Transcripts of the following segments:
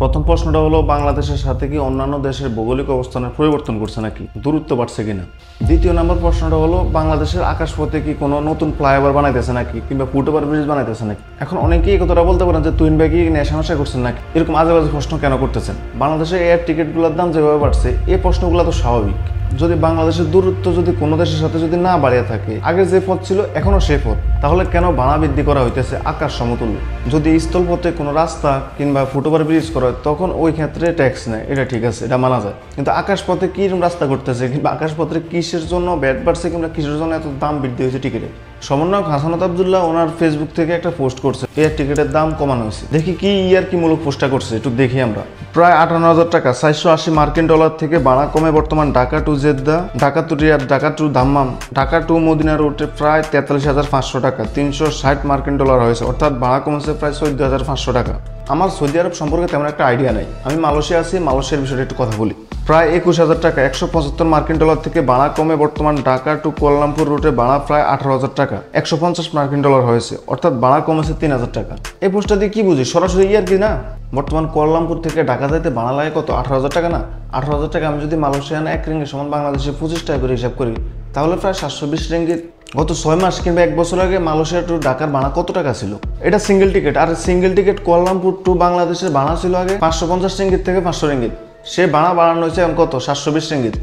প্রথম প্রশ্নটা হলো, বাংলাদেশের সাথে কি অন্যান্য দেশের ভৌগোলিক অবস্থানের পরিবর্তন করছে নাকি, দূরত্ব বাড়ছে কিনা। দ্বিতীয় নম্বর প্রশ্নটা হলো, বাংলাদেশের আকাশপথে কি কোনো নতুন ফ্লাইওভার বানাইতেছে নাকি, কিংবা ফুটওভার ব্রিজ বানাইতেছে নাকি। এখন অনেকেই এই কথাটা বলতে পারেন যে তুহিন ভাই কি নেশা করছেন নাকি, এরকম আজে বাজে প্রশ্ন কেন করতেছেন। বাংলাদেশে এয়ার টিকিটগুলোর দাম যেভাবে বাড়ছে, এই প্রশ্নগুলো তো স্বাভাবিক। যদি বাংলাদেশের দূরত্ব যদি কোনো দেশের সাথে যদি না বাড়িয়ে থাকে, আগে যে পথ ছিল এখনো সেই পথ, তাহলে কেন ভাড়া বৃদ্ধি করা হইতেছে আকাশ সমতুল্য। যদি স্থলপথে কোনো রাস্তা কিংবা ফুটওভার ব্রিজ করা হয়, তখন ওই ক্ষেত্রে ট্যাক্স নেয়, এটা ঠিক আছে, এটা মানা যায়। কিন্তু আকাশপথে কিরকম রাস্তা করতেছে, কিংবা আকাশপথে কিসের জন্য ব্যাট বাড়ছে, কিংবা কিসের জন্য এত দাম বৃদ্ধি হয়েছে টিকিটের। সমন্বয়ক হাসানাত আব্দুল্লাহ ওনার ফেসবুক থেকে একটা পোস্ট করছে, এয়ার টিকিটের দাম কমানো হয়েছে। দেখি কি ইয়ার কি মূলক পোস্টটা করছে, একটু দেখি আমরা। প্রায় 58,000 টাকা, 480 মার্কিন ডলার থেকে ভাড়া কমে বর্তমান Dhaka to Jeddah, Dhaka to Riyadh, Dhaka to Dammam, Dhaka to Medina রুটে প্রায় 43,500 টাকা, 360 মার্কিন ডলার হয়েছে। অর্থাৎ ভাড়া কমেছে প্রায় 14,500 টাকা। আমার সৌদি আরব সম্পর্কে তেমন একটা আইডিয়া নেই, আমি মালয়েশিয়া আছি, মালয়েশিয়ার বিষয়টা একটু কথা বলি। প্রায় 21,000 টাকা, 175 মার্কিন ডলার থেকে ভাড়া কমে বর্তমান ঢাকা টু কুয়ালালামপুর রুটে ভাড়া প্রায় 18,000 টাকা, 150 মার্কিন ডলার হয়েছে। অর্থাৎ ভাড়া কমেছে 3,000 টাকা। এই পোস্টটা দিয়ে কি বুঝি, সরাসরি ইয়ার কি না। বর্তমান কুয়ালালামপুর থেকে ঢাকা যাইতে ভাড়া লাগে কত, 18,000 টাকা না। 18,000 টাকা আমি যদি মালয়েশিয়ান 1 রিঙ্গিত সমান বাংলাদেশে 25 টাকা করে হিসাব করি, তাহলে প্রায় 720 রিঙ্গিত। গত 6 মাস কিংবা 1 বছর আগে মালয়েশিয়া টু ঢাকার ভাড়া কত টাকা ছিল, এটা সিঙ্গেল টিকিট। আর সিঙ্গেল টিকিট কুয়ালালামপুর টু বাংলাদেশের ভাড়া ছিল আগে 550 রিঙ্গিত থেকে 500 রিঙ্গিত। সে ভাড়া বাড়ানো হয়েছে এখন কত, 720 রিঙ্গিত।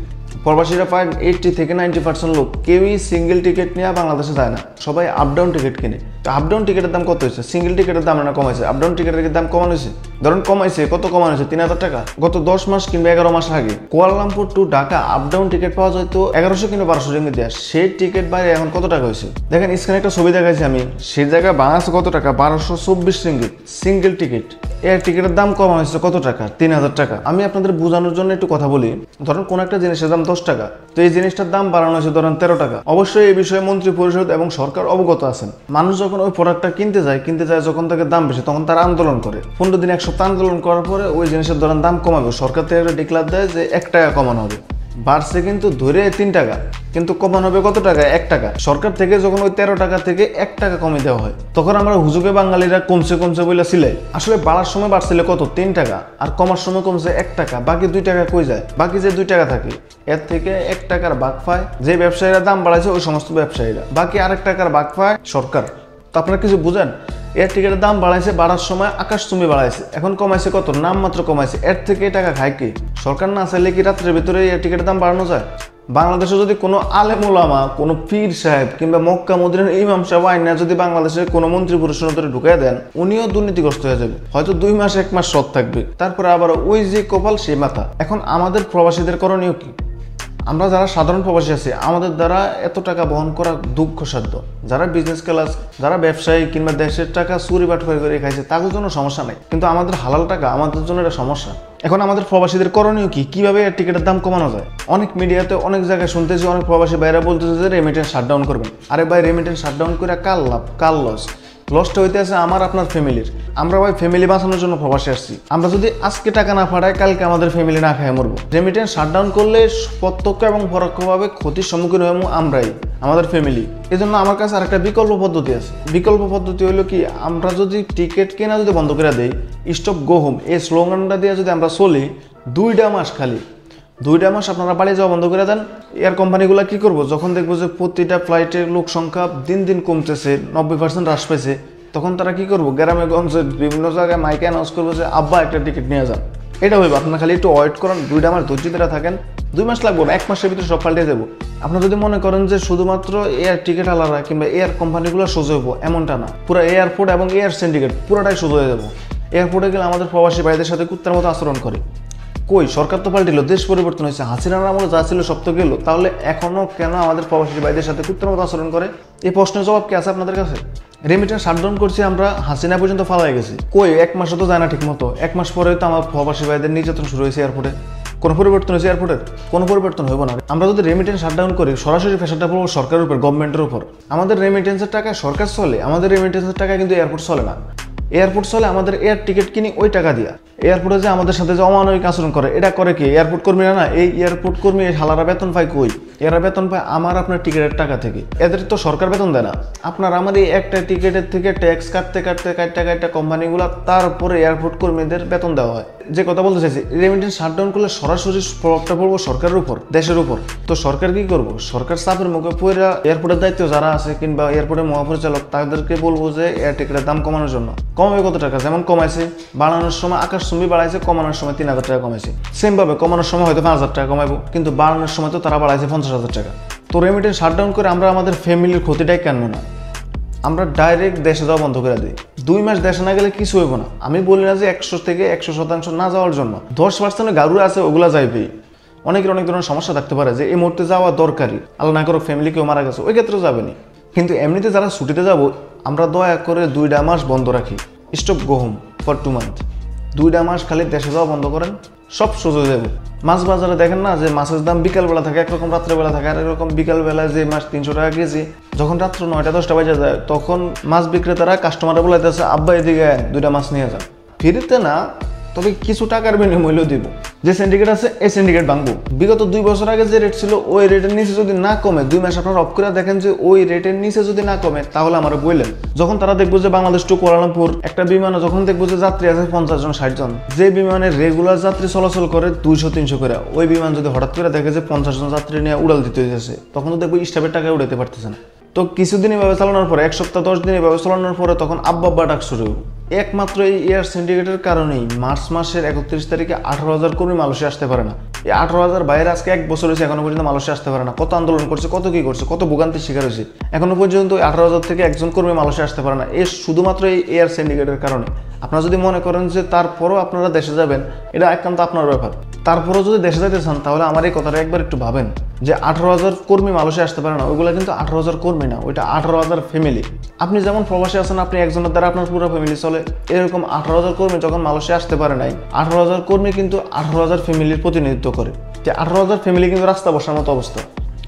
প্রবাসীরা প্রায় 80 থেকে 90% লোক কেউই সিঙ্গেল টিকিট নিয়ে বাংলাদেশে যায় না, সবাই আপ ডাউন টিকিট কিনে। তো আপ ডাউন টিকিটের দাম কত হয়েছে, সিঙ্গেল টিকিটের দাম না কমাইছে, আপ ডাউন টিকিটের দাম কমানো হয়েছে। ধরুন কমাইছে, কত কমানো হয়েছে, 3,000 টাকা। গত 10 মাস কিংবা 11 মাস আগে Kuala Lumpur two Dhaka up down ticket পাওয়া যায় তো 1100 কিংবা 1200 রিঙ্গিত দেওয়া, সেই টিকিট বাইরে এখন কত টাকা হয়েছে। দেখেন স্ক্রিনে একটা ছবি দেখাইছি আমি, সেই জায়গায় বাংলাদেশে কত টাকা, 1224 রিঙ্গিত সিঙ্গেল টিকিট। এর টিকিটের দাম কমা হয়েছে কত টাকা, 3,000 টাকা। আমি আপনাদের বোঝানোর জন্য একটু কথা বলি। ধরুন কোন একটা জিনিসের দাম 10 টাকা, তো এই জিনিসটার দাম বাড়ানো হয়েছে ধরেন 13 টাকা। অবশ্যই এই বিষয়ে মন্ত্রী পরিষদ এবং সরকার অবগত আছেন। মানুষ যখন ওই প্রোডাক্টটা কিনতে যায় যখন তাকে দাম বেশি, তখন তারা আন্দোলন করে। 15 দিন 1 সপ্তাহ আন্দোলন করার পরে ওই জিনিসের ধরেন দাম কমাবে, সরকার থেকে একটা ডিক্লার দেয় যে 1 টাকা কমানো হবে। বাড়ছে কিন্তু ধরে 3 টাকা, কিন্তু কমানো হবে কত টাকা, 1 টাকা। সরকার থেকে যখন ওই 13 টাকা থেকে 1 টাকা কমে দেওয়া হয়, তখন আমরা হুজুগে বাঙালিরা কমছে বলে সিলাই। আসলে বাড়ার সময় বাড়ছিল কত, 3 টাকা, আর কমার সময় কমছে 1 টাকা। বাকি 2 টাকা কই যায়, বাকি যে 2 টাকা থাকে এর থেকে 1 টাকার ভাগ পায় যে ব্যবসায়ীরা দাম বাড়াইছে, ওই সমস্ত ব্যবসায়ীরা। বাকি আরেক টাকার ভাগ পায় সরকার। তো আপনারা কিছু বুঝেন, এর টিকিটের দাম বাড়াইছে, বাড়ার সময় আকাশচুম্বী বাড়াইছে, এখন কমাইছে কত, নামমাত্র কমাইছে। এর থেকে টাকা খায় কি সরকার? না চাইলে কি রাত্রের ভিতরে এর টিকিটের দাম বাড়ানো যায়? বাংলাদেশে যদি কোনো আলেম ওলামা, কোনো পীর সাহেব কিংবা মক্কা মদিনার ইমাম সাহেব আইনা যদি বাংলাদেশের কোনো মন্ত্রী পরিষদের ভিতরে ঢুকাই দেন, উনিও দুর্নীতিগ্রস্ত হয়ে যাবে। হয়তো 2 মাস 1 মাস সৎ থাকবে, তারপরে আবার ওই যে কপাল সেই মাথা। এখন আমাদের প্রবাসীদের করণীয় কি? আমরা যারা সাধারণ প্রবাসী আছি, আমাদের দ্বারা এত টাকা বহন করা দুঃখসাধ্য। যারা বিজনেস ক্লাস, যারা ব্যবসায়ী কিংবা দেশের টাকা চুরি বাটফারি করে খাইছে, তাদের জন্য সমস্যা নেই, কিন্তু আমাদের হালাল টাকা, আমাদের জন্য এটা সমস্যা। এখন আমাদের প্রবাসীদের করণীয় কি, কিভাবে এর টিকিটের দাম কমানো যায়? অনেক মিডিয়াতে অনেক জায়গায় শুনতেছি, অনেক প্রবাসী বাইরে বলতেছে যে রেমিটেন্স শাটডাউন করবেন। আরে ভাই, রেমিটেন্স শাটডাউন করে কার লাভ, কার লস? লসটা হইতে আছে আমার আপনার ফ্যামিলির। আমরা ভাই ফ্যামিলি বাঁচানোর জন্য প্রবাসী আসছি। আমরা যদি আজকে টাকা না পাঠাই, কালকে আমাদের ফ্যামিলি না খেয়ে মরবো। রেমিটেন্স শাটডাউন করলে প্রত্যক্ষ এবং পরোক্ষভাবে ক্ষতির সম্মুখীন হবো আমরাই, আমাদের ফ্যামিলি। এই জন্য আমার কাছে আরেকটা বিকল্প পদ্ধতি আছে। বিকল্প পদ্ধতি হলো কি, আমরা যদি টিকিট কেনা যদি বন্ধ করে দেই, স্টপ গো হোম, এই স্লোগানটা দিয়ে যদি আমরা চলি 2টা মাস, খালি 2টা মাস আপনারা বাড়ি যাওয়া বন্ধ করে দেন। এয়ার কোম্পানিগুলো কি করবো, যখন দেখবো যে প্রতিটা ফ্লাইটের লোক সংখ্যা দিন দিন কমতেছে, 90% হ্রাস পাইছে, তখন তারা কি করবো, গ্রামে গঞ্জে বিভিন্ন জায়গায় মাইকে অ্যানাউন্স করবো যে আব্বা একটা টিকিট নিয়ে যান। এটা হইব, আপনারা খালি একটু ওয়েট করেন, 2টা মাস ধৈর্য ধরে থাকেন। 2 মাস লাগবো না, 1 মাসের ভিতরে সব পাল্টে যাবো। আপনারা যদি মনে করেন যে শুধুমাত্র এয়ার টিকিট আলাদা কিংবা এয়ার কোম্পানিগুলো সোজা হইব, এমনটা না। পুরো এয়ারপোর্ট এবং এয়ার সিন্ডিকেট পুরোটাই সোজা হয়ে যাবো। এয়ারপোর্টে গেলে আমাদের প্রবাসী ভাইদের সাথে কুত্তার মতো আচরণ করে। কই, সরকার তো পাল্টিল, দেশ পরিবর্তন হয়েছে, হাসিনার আমলে যা ছিল সব তো গেল, তাহলে এখনো কেন আমাদের প্রবাসী ভাইদের সাথে কুত্তার মতো আচরণ করে? এই প্রশ্নের জবাব কি আছে আপনাদের কাছে? রেমিটেন্স শাটডাউন করছি আমরা, হাসিনা পর্যন্ত ফালাই গেছি, কই 1 মাসও তো যায় না ঠিক মতো। 1 মাস পরে তো আমার প্রবাসী ভাইদের নির্যাতন শুরু হয়েছে এয়ারপোর্টে। কোনো পরিবর্তন হয়েছে এয়ারপোর্টের? কোনো পরিবর্তন হইব না। আমরা যদি রেমিটেন্স শাটডাউন করি, সরাসরি প্রেশারটা পড়বো সরকারের উপর, গভর্নমেন্টের উপর। আমাদের রেমিটেন্সের টাকায় সরকার চলে, আমাদের রেমিটেন্সের টাকায় কিন্তু এয়ারপোর্ট চলে না। এয়ারপোর্ট চলে আমাদের এয়ার টিকিট কিনি ওই টাকা দিয়া। এয়ারপোর্টে যে আমাদের সাথে যে অমানবিক আচরণ করে, এটা করে কি এয়ারপোর্ট কর্মীরা না? এই এয়ারপোর্ট কর্মী হালারা বেতন পায় কই? এরা বেতন পায় আমার আপনার টিকিটের টাকা থেকে। এদের তো সরকার বেতন দেয় না। আপনার আমার এই একটা টিকিটের থেকে ট্যাক্স কাটতে কোম্পানিগুলো, তারপরে এয়ারপোর্ট কর্মীদের বেতন দেওয়া হয়। যে কথা বলতে চাইছি, রেমিটেন্স শাটডাউন করলে সরাসরি প্রভাবটা পড়বো সরকারের উপর, দেশের উপর। তো সরকার কি করবো? সরকার চাপের মুখে পড়ে এয়ারপোর্টের দায়িত্ব যারা আছে কিংবা এয়ারপোর্টের মহাপরিচালক তাদেরকে বলবো যে এয়ার টিকিটের দাম কমানোর জন্য। কমাবে কত টাকা? যেমন কমাইছে বাড়ানোর সময় আকাশচুম্বী বাড়াইছে, কমানোর সময় 3000 টাকা কমাইছে। সেম ভাবে কমানোর সময় হয়তো 5000 টাকা কমাইবো, কিন্তু বাড়ানোর সময় তো তারা বাড়াইছে 50,000 টাকা। তো রেমিটেন্স শাটডাউন করে আমরা আমাদের ফ্যামিলির ক্ষতিটাই কেন না? আমরা ডাইরেক্ট দেশে যাওয়া বন্ধ করে দিই। 2 মাস দেশে না গেলে কিছু হইব না। আমি বলি না যে 100 থেকে 100% না যাওয়ার জন্য। 10% গাড়ু আছে, ওগুলা যাইবেই। অনেকের অনেক ধরনের সমস্যা থাকতে পারে যে এই মুহূর্তে যাওয়া দরকারি, আল্লাহ না করো ফ্যামিলি কেউ মারা গেছে, ওই ক্ষেত্রে যাবেনি। কিন্তু এমনিতে যারা ছুটিতে যাব, আমরা দয়া করে 2টা মাস বন্ধ রাখি। Stop go home for 2 month. 2টা মাস খালি দেশে যাওয়া বন্ধ করেন, সব সোজা হয়ে যাবে। মাছ বাজারে দেখেন না যে মাছের দাম বিকালবেলা থাকে একরকম, রাত্রেবেলা থাকে আর এরকম। বিকালবেলা যে মাছ 300 টাকা কেজি, যখন রাত্র 9টা-10টা বাজে যায় তখন মাছ বিক্রেতারা কাস্টমারে বলাইতেছে আব্বা এদিকে 2টা মাছ নিয়ে যান। ফিরিতে না, তবে কিছু টাকার বিনিমূল্য দিব। যে সিন্ডিকেট আছে এই সিন্ডিকেট ভাঙবো। বিগত 2 বছর আগে যে রেট ছিল ওই রেটের নিচে যদি না কমে, 2 মাস আপনারা অফ করে দেখেন যে ওই রেটের নিচে যদি না কমে, তাহলে আমার বললেন। যখন তারা দেখবো যে বাংলাদেশ টু কুয়ালালামপুর একটা বিমানে যখন দেখবো যে যাত্রী আছে 50 জন 60 জন, যে বিমানের রেগুলার যাত্রী চলাচল করে 200-300 করে, ওই বিমান যদি হঠাৎ করে দেখে যে 50 জন যাত্রী নিয়ে উড়াল দিতে হয়েছে, তখন তো দেখবো স্টাফের টাকা উড়াইতে পারতেছে না। তো কিছুদিন এভাবে চালানোর পরে, 1 সপ্তাহ 10 দিন এভাবে চালানোর পরে তখন আব্বা ডাক শুরু হবে। একমাত্র এই এয়ার সিন্ডিকেটের কারণেই মার্চ মাসের 31 তারিখে 18,000 কর্মী মালয়েশিয়া আসতে পারে না। এই 18,000 বাইরে আজকে 1 বছর হয়েছে, এখনো পর্যন্ত মালয়েশিয়া আসতে পারে না। কত আন্দোলন করছে, কত কি করছে, কত ভোগান্তির শিকার হয়েছে, এখনো পর্যন্ত 18,000 থেকে একজন কর্মী মালয়েশিয়া আসতে পারে না। এই শুধুমাত্র এই এয়ার সিন্ডিকেটের কারণে। আপনারা যদি মনে করেন যে তারপরও আপনারা দেশে যাবেন, এটা একান্ত আপনার ব্যাপার। তারপরও যদি দেশে যেতে চান, তাহলে আমার এই কথাটা একবার একটু ভাবেন যে 18,000 কর্মী মালয়েশিয়া আসতে পারে না, ওইগুলো কিন্তু 18,000 কর্মী না, ওইটা 18,000 ফ্যামিলি। আপনি যেমন প্রবাসী আছেন, আপনি একজনের দ্বারা আপনার পুরো ফ্যামিলি চলে, এরকম 18,000 কর্মী যখন মালয়েশিয়া আসতে পারে নাই, 18,000 কর্মী কিন্তু 18,000 ফ্যামিলির প্রতিনিধিত্ব করে। যে 18,000 ফ্যামিলি কিন্তু রাস্তা বসার মতো অবস্থা।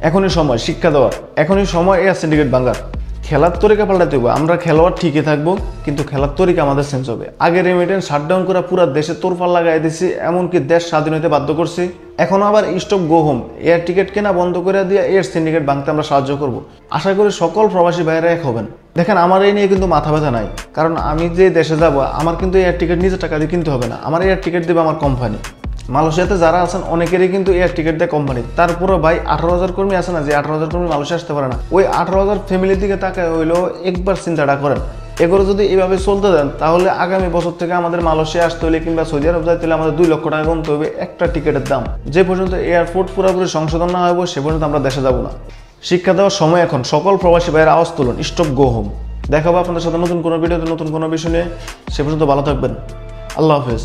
এখনই সময় শিক্ষা দেওয়ার, এখনই সময় এয়ার সিন্ডিকেট ভাঙার। খেলার তরিকা পাল্টাতে হবে। আমরা খেলোয়াড় ঠিকই থাকবো, কিন্তু খেলার তরিকা আমাদের চেঞ্জ হবে। আগে রেমিটেন্স শাটডাউন করে পুরো দেশে তোরপাল লাগাই দিছি, এমনকি দেশ স্বাধীন হতে বাধ্য করছি। এখন আবার stop go home, air ticket কেনা বন্ধ করে দিয়ে এয়ার সিন্ডিকেট ভাঙতে আমরা সাহায্য করব। আশা করি সকল প্রবাসী ভাইয়েরা এক হবেন। দেখেন, আমার এই নিয়ে কিন্তু মাথা ব্যথা নাই, কারণ আমি যে দেশে যাব আমার কিন্তু এয়ার টিকিট নিজের টাকা দিয়ে কিনতে হবে না। আমার এয়ার টিকিট দেবে আমার কোম্পানি। মালয়েশিয়াতে যারা আছেন অনেকেরই কিন্তু এয়ার টিকিট দেয় কোম্পানি। তারপরে ভাই 18,000 কর্মী আছে না, যে 18,000 কর্মী মালয়েশিয়া আসতে পারে না, ওই 18,000 ফ্যামিলির দিকে তাকায় হইলেও একবার চিন্তাটা করেন। এগুলো যদি এইভাবে চলতে দেন, তাহলে আগামী বছর থেকে আমাদের মালয়েশিয়া আসতে হলে কিংবা সৌদি আরব যাইতে হলে আমাদের 2 লক্ষ টাকা গুনতে হবে একটা টিকিটের দাম। যে পর্যন্ত এয়ারপোর্ট পুরোপুরি সংশোধন না হইব, সে পর্যন্ত আমরা দেশে যাব না। শিক্ষা দেওয়ার সময় এখন। সকল প্রবাসী ভাইয়ের আওয়াজ তুলুন, স্টপ গো হোম। দেখাবো আপনাদের সাথে নতুন কোনো ভিডিওতে নতুন কোনো বিষয় নিয়ে। সে পর্যন্ত ভালো থাকবেন। আল্লাহ হাফেজ।